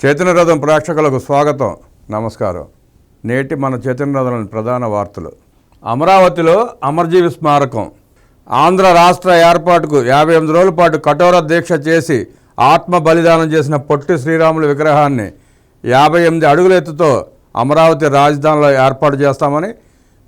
చైతన్యరథం ప్రేక్షకులకు స్వాగతం, నమస్కారం. నేటి మన చైతన్యరథంలోని ప్రధాన వార్తలు. అమరావతిలో అమరజీవి స్మారకం. ఆంధ్ర రాష్ట్ర ఏర్పాటుకు 58 రోజుల పాటు కఠోర దీక్ష చేసి ఆత్మ బలిదానం చేసిన పొట్టి శ్రీరాములు విగ్రహాన్ని 58 అడుగుల ఎత్తుతో అమరావతి రాజధానిలో ఏర్పాటు చేస్తామని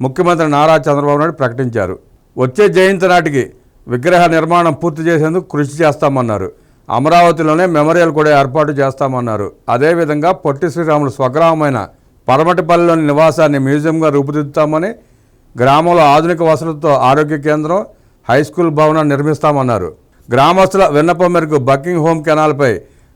ముఖ్యమంత్రి నారా చంద్రబాబు నాయుడు ప్రకటించారు. వచ్చే జయంతి నాటికి విగ్రహ నిర్మాణం పూర్తి చేసేందుకు కృషి చేస్తామన్నారు. అమరావతిలోనే మెమోరియల్ కూడా ఏర్పాటు చేస్తామన్నారు. అదేవిధంగా పొట్టి శ్రీరాములు స్వగ్రామమైన పరమటిపల్లిలోని నివాసాన్ని మ్యూజియంగా రూపుదిద్దుతామని, గ్రామంలో ఆధునిక వసతులతో ఆరోగ్య కేంద్రం, హైస్కూల్ భవనం నిర్మిస్తామన్నారు. గ్రామస్తుల విన్నపం మేరకు బకింగ్ హోమ్ కెనాల్పై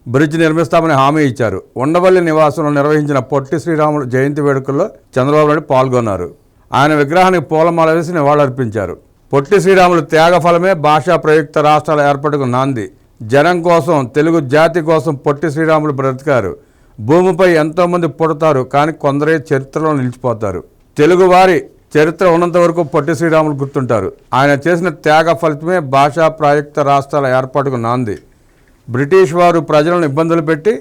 బ్రిడ్జ్ నిర్మిస్తామని హామీ ఇచ్చారు. ఉండవల్లి నివాసంలో నిర్వహించిన పొట్టి శ్రీరాములు జయంతి వేడుకల్లో చంద్రబాబు నాయుడు పాల్గొన్నారు. ఆయన విగ్రహానికి పూలమాల వేసి నివాళులర్పించారు. పొట్టి శ్రీరాములు త్యాగ ఫలమే భాషా ప్రయుక్త రాష్ట్రాల ఏర్పాటుకు నాంది. జనం కోసం, తెలుగు జాతి కోసం పొట్టి శ్రీరాములు బ్రతికారు. భూమిపై ఎంతోమంది పుడతారు, కానీ కొందరే చరిత్రలో నిలిచిపోతారు. తెలుగువారి చరిత్ర ఉన్నంత వరకు పొట్టి శ్రీరాములు గుర్తుంటారు. ఆయన చేసిన త్యాగ ఫలితమే భాషా ప్రాయుక్త రాష్ట్రాల ఏర్పాటుకు నాంది. బ్రిటిష్ వారు ప్రజలను ఇబ్బందులు పెట్టి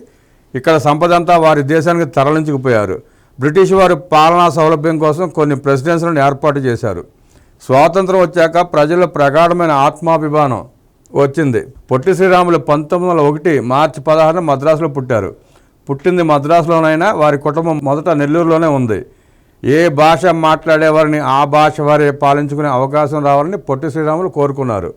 ఇక్కడ సంపదంతా వారి దేశానికి తరలించుకుపోయారు. బ్రిటిష్ వారు పాలనా సౌలభ్యం కోసం కొన్ని ప్రెసిడెన్సీలను ఏర్పాటు చేశారు. స్వాతంత్రం వచ్చాక ప్రజల్లో ప్రగాఢమైన ఆత్మాభిమానం వచ్చింది. పొట్టి శ్రీరాములు 1901 మార్చి 16 మద్రాసులో పుట్టారు. పుట్టింది మద్రాసులోనైనా వారి కుటుంబం మొదట నెల్లూరులోనే ఉంది. ఏ భాష మాట్లాడేవారిని ఆ భాష వారే పాలించుకునే అవకాశం రావాలని పొట్టి శ్రీరాములు కోరుకున్నారు.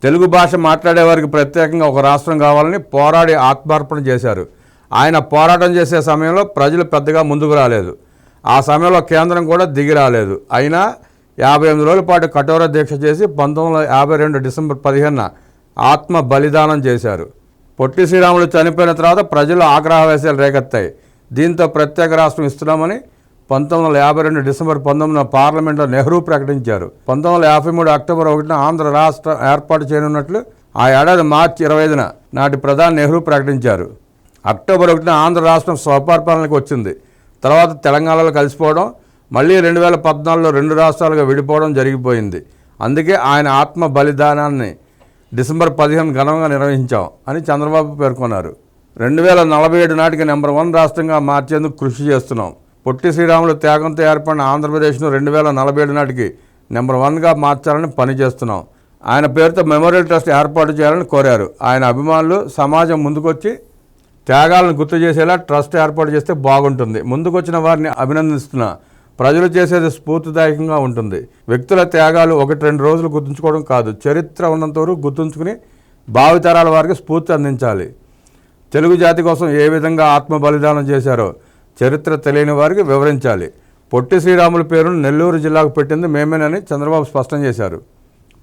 తెలుగు భాష మాట్లాడేవారికి ప్రత్యేకంగా ఒక రాష్ట్రం కావాలని పోరాడి ఆత్మార్పణ చేశారు. ఆయన పోరాటం చేసే సమయంలో ప్రజలు పెద్దగా ముందుకు రాలేదు. ఆ సమయంలో కేంద్రం కూడా దిగి రాలేదు. అయినా 58 రోజుల పాటు కఠోర దీక్ష చేసి 1952 డిసెంబర్ 15 ఆత్మ బలిదానం చేశారు. పొట్టి శ్రీరాములు చనిపోయిన తర్వాత ప్రజలు ఆగ్రహవేశాలు రేకెత్తాయి. దీంతో ప్రత్యేక రాష్ట్రం ఇస్తున్నామని 1952 డిసెంబర్ 19 పార్లమెంట్లో నెహ్రూ ప్రకటించారు. 1953 అక్టోబర్ 1 ఆంధ్ర రాష్ట్రం ఏర్పాటు చేయనున్నట్లు ఆ ఏడాది మార్చి 25 నాటి ప్రధాని నెహ్రూ ప్రకటించారు. అక్టోబర్ 1 ఆంధ్ర రాష్ట్రం స్వపరిపాలనకు వచ్చింది. తర్వాత తెలంగాణలో కలిసిపోవడం, మళ్ళీ 2014లో 2 రాష్ట్రాలుగా విడిపోవడం జరిగిపోయింది. అందుకే ఆయన ఆత్మ బలిదానాన్ని డిసెంబర్ 15 ఘనంగా నిర్వహించాం అని చంద్రబాబు పేర్కొన్నారు. 2047 నాటికి నెంబర్ 1 రాష్ట్రంగా మార్చేందుకు కృషి చేస్తున్నాం. పొట్టి శ్రీరాములు త్యాగంతో ఏర్పడిన ఆంధ్రప్రదేశ్ను 2047 నాటికి నెంబర్ 1గా మార్చాలని పనిచేస్తున్నాం. ఆయన పేరుతో మెమోరియల్ ట్రస్ట్ ఏర్పాటు చేయాలని కోరారు. ఆయన అభిమానులు, సమాజం ముందుకొచ్చి త్యాగాలను గుర్తు చేసేలా ట్రస్ట్ ఏర్పాటు చేస్తే బాగుంటుంది. ముందుకొచ్చిన వారిని అభినందిస్తున్నా. ప్రజలు చేసేది స్ఫూర్తిదాయకంగా ఉంటుంది. వ్యక్తుల త్యాగాలు 1-2 రోజులు గుర్తుంచుకోవడం కాదు, చరిత్ర ఉన్నంత వరకు గుర్తుంచుకుని భావితరాల వారికి స్ఫూర్తి అందించాలి. తెలుగు జాతి కోసం ఏ విధంగా ఆత్మ బలిదానం చేశారో చరిత్ర తెలియని వారికి వివరించాలి. పొట్టి శ్రీరాముల పేరును నెల్లూరు జిల్లాకు పెట్టింది మేమేనని చంద్రబాబు స్పష్టం చేశారు.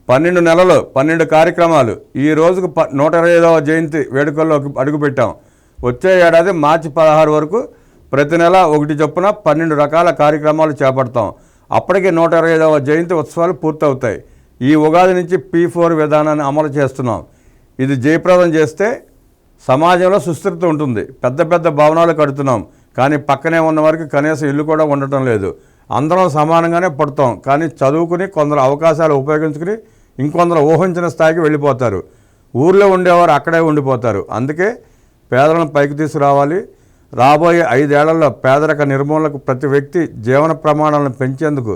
12 నెలలు 12 కార్యక్రమాలు. ఈ రోజుకు 125వ జయంతి వేడుకల్లోకి అడుగుపెట్టాం. వచ్చే ఏడాది మార్చి 16 వరకు ప్రతి నెల 1 చొప్పున 12 రకాల కార్యక్రమాలు చేపడతాం. అప్పటికే 125వ జయంతి ఉత్సవాలు పూర్తవుతాయి. ఈ ఉగాది నుంచి P4 విధానాన్ని అమలు చేస్తున్నాం. ఇది జయప్రదం చేస్తే సమాజంలో సుస్థిరత ఉంటుంది. పెద్ద పెద్ద భవనాలు కడుతున్నాం, కానీ పక్కనే ఉన్న వారికి కనీసం ఇల్లు కూడా ఉండటం లేదు. అందరం సమానంగానే పడతాం, కానీ చదువుకుని కొందరు అవకాశాలు ఉపయోగించుకుని ఇంకొందరు ఊహించిన స్థాయికి వెళ్ళిపోతారు. ఊర్లో ఉండేవారు అక్కడే ఉండిపోతారు. అందుకే పేదలను పైకి తీసుకురావాలి. రాబోయే 5 ఏళ్లలో పేదరిక నిర్మూలనకు ప్రతి వ్యక్తి జీవన ప్రమాణాలను పెంచేందుకు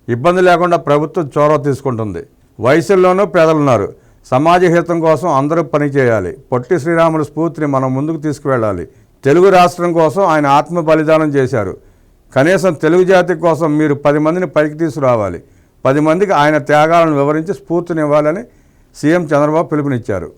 ఇబ్బంది లేకుండా ప్రభుత్వం చొరవ తీసుకుంటుంది. వయసుల్లోనూ పేదలున్నారు. సమాజ హితం కోసం అందరూ పనిచేయాలి. పొట్టి శ్రీరాముల స్ఫూర్తిని మనం ముందుకు తీసుకువెళ్ళాలి. తెలుగు రాష్ట్రం కోసం ఆయన ఆత్మ బలిదానం చేశారు. కనీసం తెలుగు జాతి కోసం మీరు 10 మందిని పైకి తీసుకురావాలి. 10 మందికి ఆయన త్యాగాలను వివరించి స్ఫూర్తినివ్వాలని సీఎం చంద్రబాబు పిలుపునిచ్చారు.